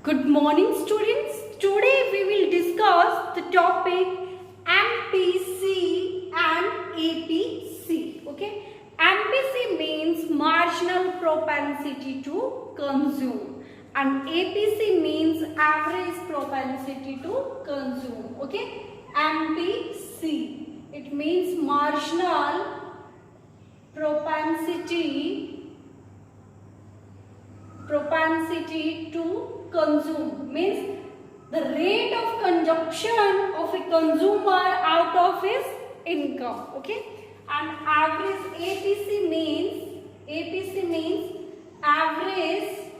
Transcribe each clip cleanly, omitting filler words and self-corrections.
Good morning students. Today we will discuss the topic MPC and APC. Okay. MPC means marginal propensity to consume and APC means average propensity to consume. Okay. MPC, it means marginal propensity to consume, means the rate of consumption of a consumer out of his income. Okay, and average APC means average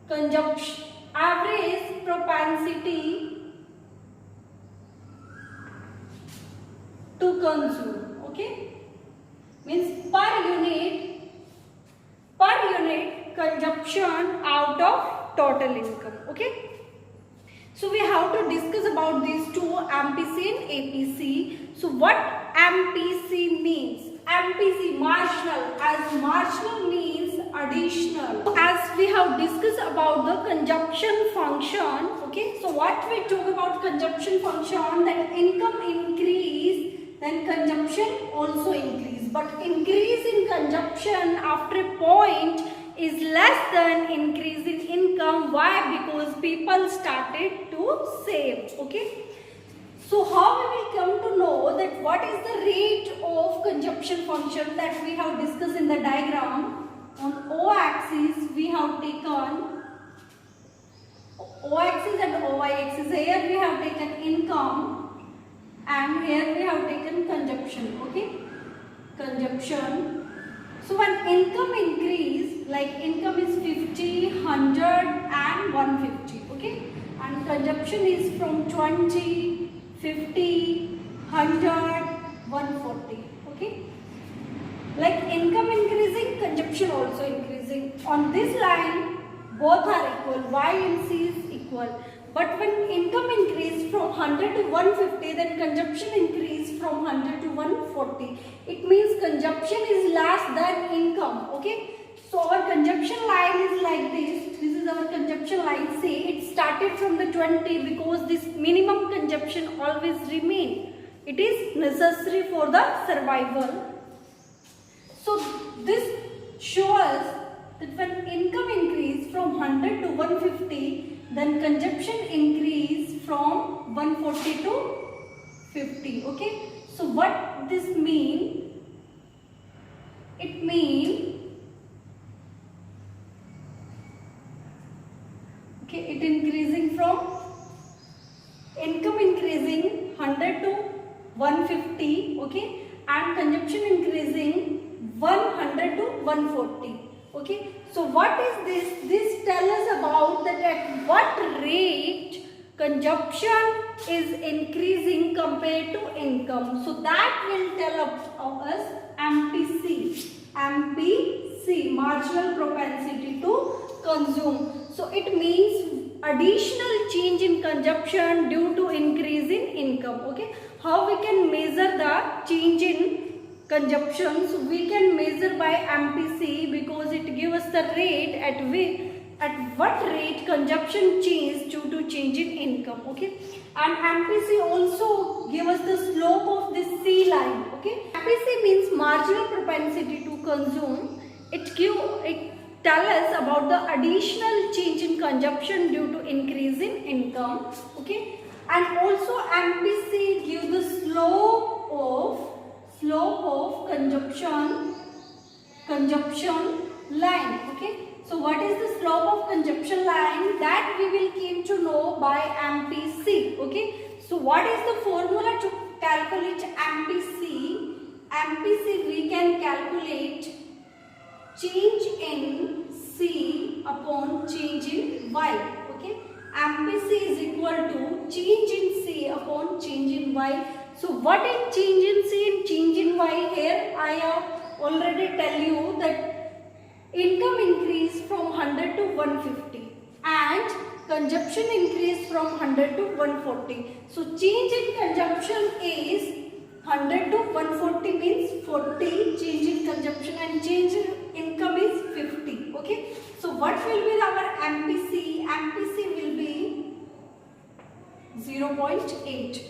consumption, average propensity to consume. Okay, means per unit consumption out of total income. Okay, so we have to discuss about these two, MPC and APC. So what MPC means? MPC, marginal, as marginal means additional. As we have discussed about the consumption function. Okay, so what we talk about consumption function, that income increase, then consumption also increase, but increase in consumption after a point is less than increase in income. Why? Because people started to save. Okay, so how we will come to know that what is the rate of consumption function, that we have discussed in the diagram. On O-axis we have taken O-axis and OY-axis. Here we have taken income and here we have taken consumption. Okay, consumption. So when income increase, like income is 50, 100 and 150. Okay, and consumption is from 20, 50, 100, 140. Okay, like income increasing, consumption also increasing. On this line both are equal, Y and C is equal. But when income increase from 100 to 150, then consumption increase from 100 to 140. It means consumption is less than income. Okay, so our consumption line is like this. This is our consumption line. Say it started from the 20 because this minimum consumption always remain. It is necessary for the survival. So this shows that when income increase from 100 to 150, then consumption increase from 140 to 50. Okay, so what this mean? It mean, okay, it increasing from income increasing 100 to 150. Okay, and consumption increasing 100 to 140. Okay, so what is this? This tells us about that at what rate consumption is increasing compared to income. So that will tell us MPC. MPC, marginal propensity to consume. So it means additional change in consumption due to increase in income. Okay, how we can measure the change in consumption? So we can measure by MPC because it gives us the rate at what rate consumption change due to change in income. Okay, and MPC also gives us the slope of this C line. Okay, MPC means marginal propensity to consume. It tell us about the additional change in consumption due to increase in income. Okay, and also MPC gives the slope of consumption line. Okay, so what is the slope of consumption line? That we will came to know by MPC. Okay, so what is the formula to calculate MPC? MPC we can calculate change in C upon change in Y. Okay, MPC is equal to change in C upon change in Y. So what is change in C and change in Y? Here I have already tell you that income increase from 100 to 150 and consumption increase from 100 to 140. So change in consumption is 100 to 140 means 40 change in consumption and change in income is 50. Okay, so what will be our MPC? MPC will be 0.8.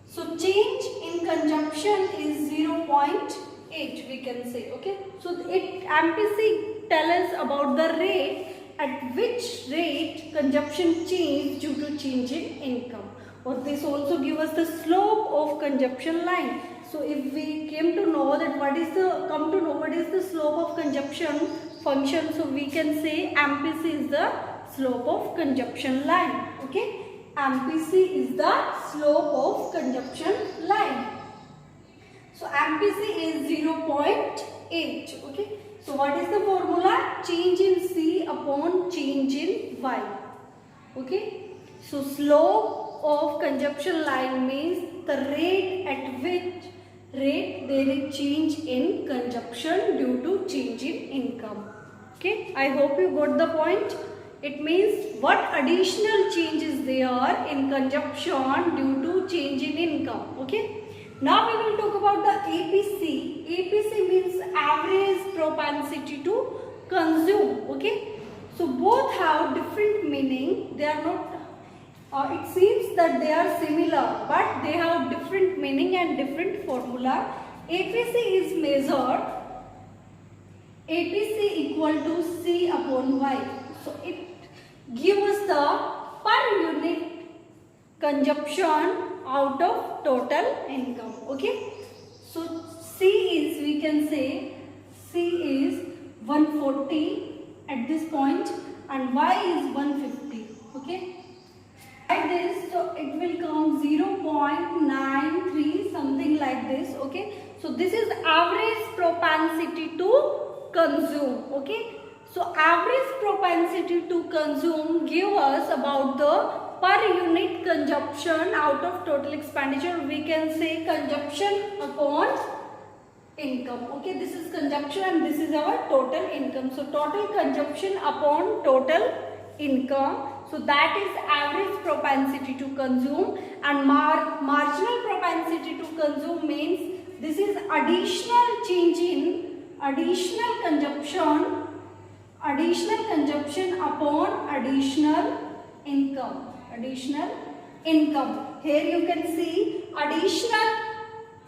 So change in consumption is 0.8, we can say. Okay, so MPC tell us about the rate at which rate consumption change due to change in income, or this also give us the slope of consumption line. So if we came to know that what is the slope of consumption function, so we can say MPC is the slope of consumption line. Okay, MPC is the slope of consumption line. So MPC is 0.8. Okay, so what is the formula? Change in C upon change in Y. Okay, so slope of consumption line means the rate at which there is change in consumption due to change in income. Okay, I hope you got the point. It means what additional changes there are in consumption due to change in income. Okay, now we will talk about the APC. APC means average propensity to consume. Okay, so both have different meaning. They are not it seems that they are similar, but they have different meaning and different formula. APC is measured APC equal to C upon Y. So it gives us the per unit consumption out of total income. Okay, so C is, we can say C is 140 at this point and Y is 150. Okay, like this, so it will come 0.93, something like this. Okay, so this is average propensity to consume. Okay, so average propensity to consume give us about the per unit consumption out of total expenditure. We can say consumption upon income. Okay, this is consumption and this is our total income. So total consumption upon total income. So that is average propensity to consume, and marginal propensity to consume means this is additional change in additional consumption upon additional income. Here you can see additional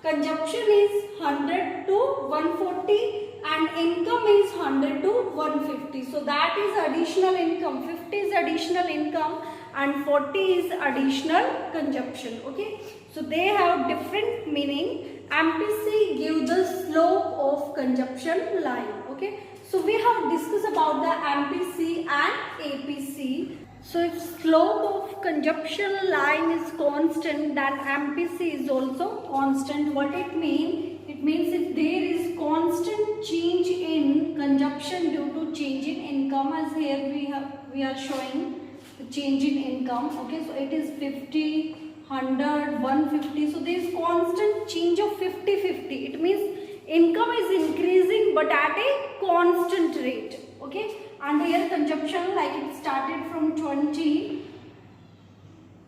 consumption is 100 to 140 and income is 100 to 150. So that is additional income. 50 is additional income and 40 is additional consumption. Okay, so they have different meaning. MPC gives the slope of consumption line. Okay, so we have discussed about the MPC and APC. So if slope of consumption line is constant, then MPC is also constant. What it means? It means if there is constant change in consumption due to change in income, as here we are showing the change in income. Okay, so it is 50, 100, 150. So there is constant change of 50-50. It means income is increasing but at a constant rate. Okay, and here consumption, like it started from 20,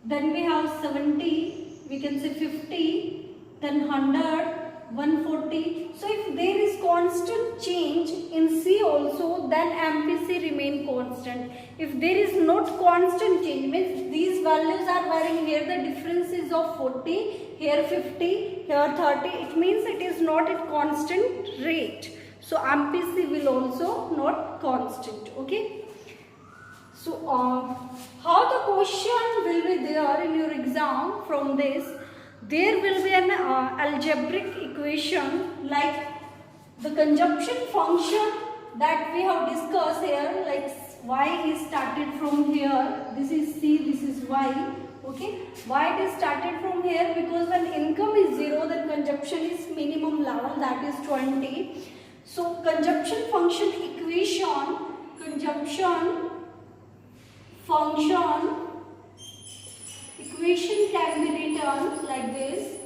then we have 70, we can say 50, then 100, 140. So if there is constant change in C also, then MPC remain constant. If there is not constant change, means these values are varying. Here the difference is of 40, here 50, here 30. It means it is not at constant rate. So MPC will also not constant. Okay. So how the question will be there in your exam from this? There will be an algebraic equation like the consumption function that we have discussed here, like y is started from here, this is C, this is y. Okay, why it is started from here? Because when income is 0, then consumption is minimum level, that is 20. So consumption function equation, consumption function equation can be written like this: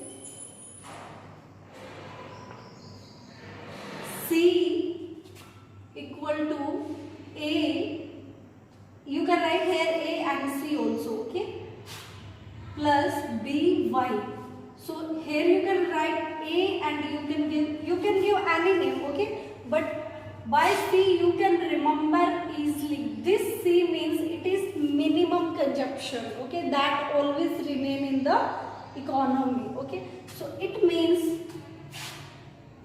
C equal to A, you can write here A and C also, okay, plus B Y. So here you can write A and you can give any name, okay, but by C you can remember easily. This C means it is conjunction, okay, that always remain in the economy, okay. So it means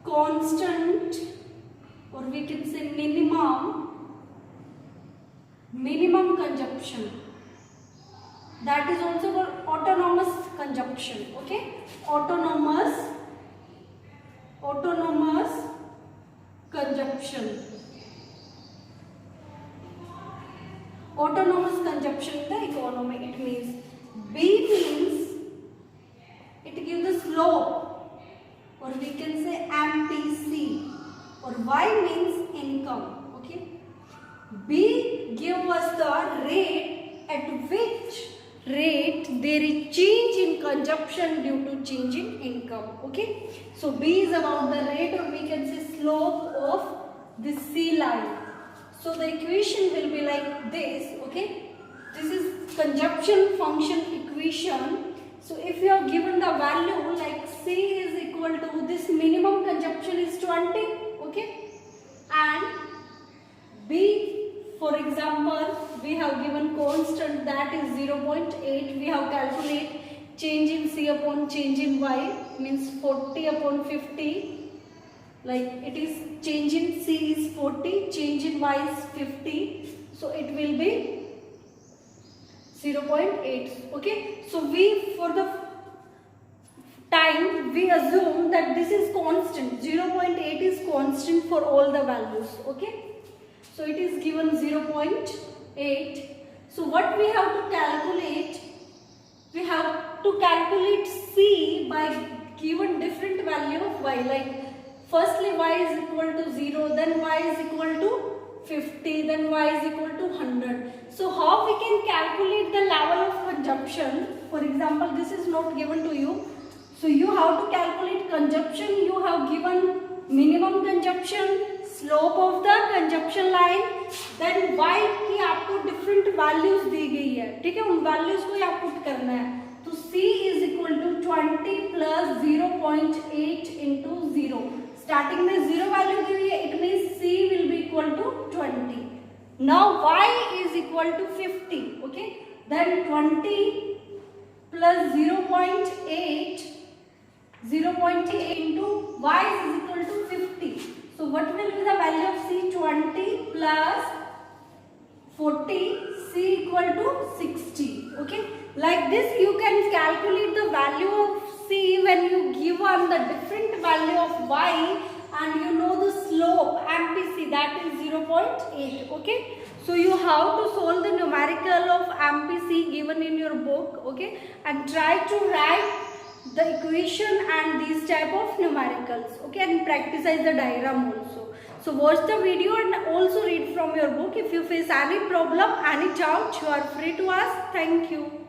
constant, or we can say minimum conjunction. That is also called autonomous conjunction, okay. Autonomous conjunction. Autonomous conjunction in the economy. It means B means it gives the slope, or we can say MPC, or Y means income, okay. B give us the rate at which rate there is change in consumption due to change in income, okay. So B is about the rate, or we can say slope of the C line. So the equation will be like this, okay. This is consumption function equation. So if you are given the value like C is equal to, this minimum consumption is 20, okay, and B, for example, we have given constant, that is 0.8. We have calculate change in C upon change in Y, means 40 upon 50. Like it is change in C is 40, change in Y is 50. So it will be 0.8. Okay. So we, for the time, we assume that this is constant. 0.8 is constant for all the values. Okay. So it is given 0.8. So what we have to calculate? We have to calculate C by given different value of Y. Like firstly Y is equal to 0, then Y is equal to 50, then Y is equal to 100. So how we can calculate the level of consumption? For example, this is not given to you. So you have to calculate consumption. You have given minimum consumption, slope of the consumption line, then y की आपको different values दी गई है, ठीक है, उन values को आप put करना है. तो c is equal to 20 plus 0.8 into 0. Starting में 0 वैल्यू दी हुई है, it means c will be equal to 20. Now y is equal to 50, okay, then 20 plus 0.8 into y is equal to 50. So what will be the value of C? 20 plus 40, C equal to 60. Okay. Like this you can calculate the value of C when you give on the different value of Y and you know the slope MPC, that is 0.8. Okay. So you have to solve the numerical of MPC given in your book. Okay. And try to write the equation and these type of numericals, okay, and practice the diagram also. So watch the video and also read from your book. If you face any problem, any doubt, you are free to ask. Thank you.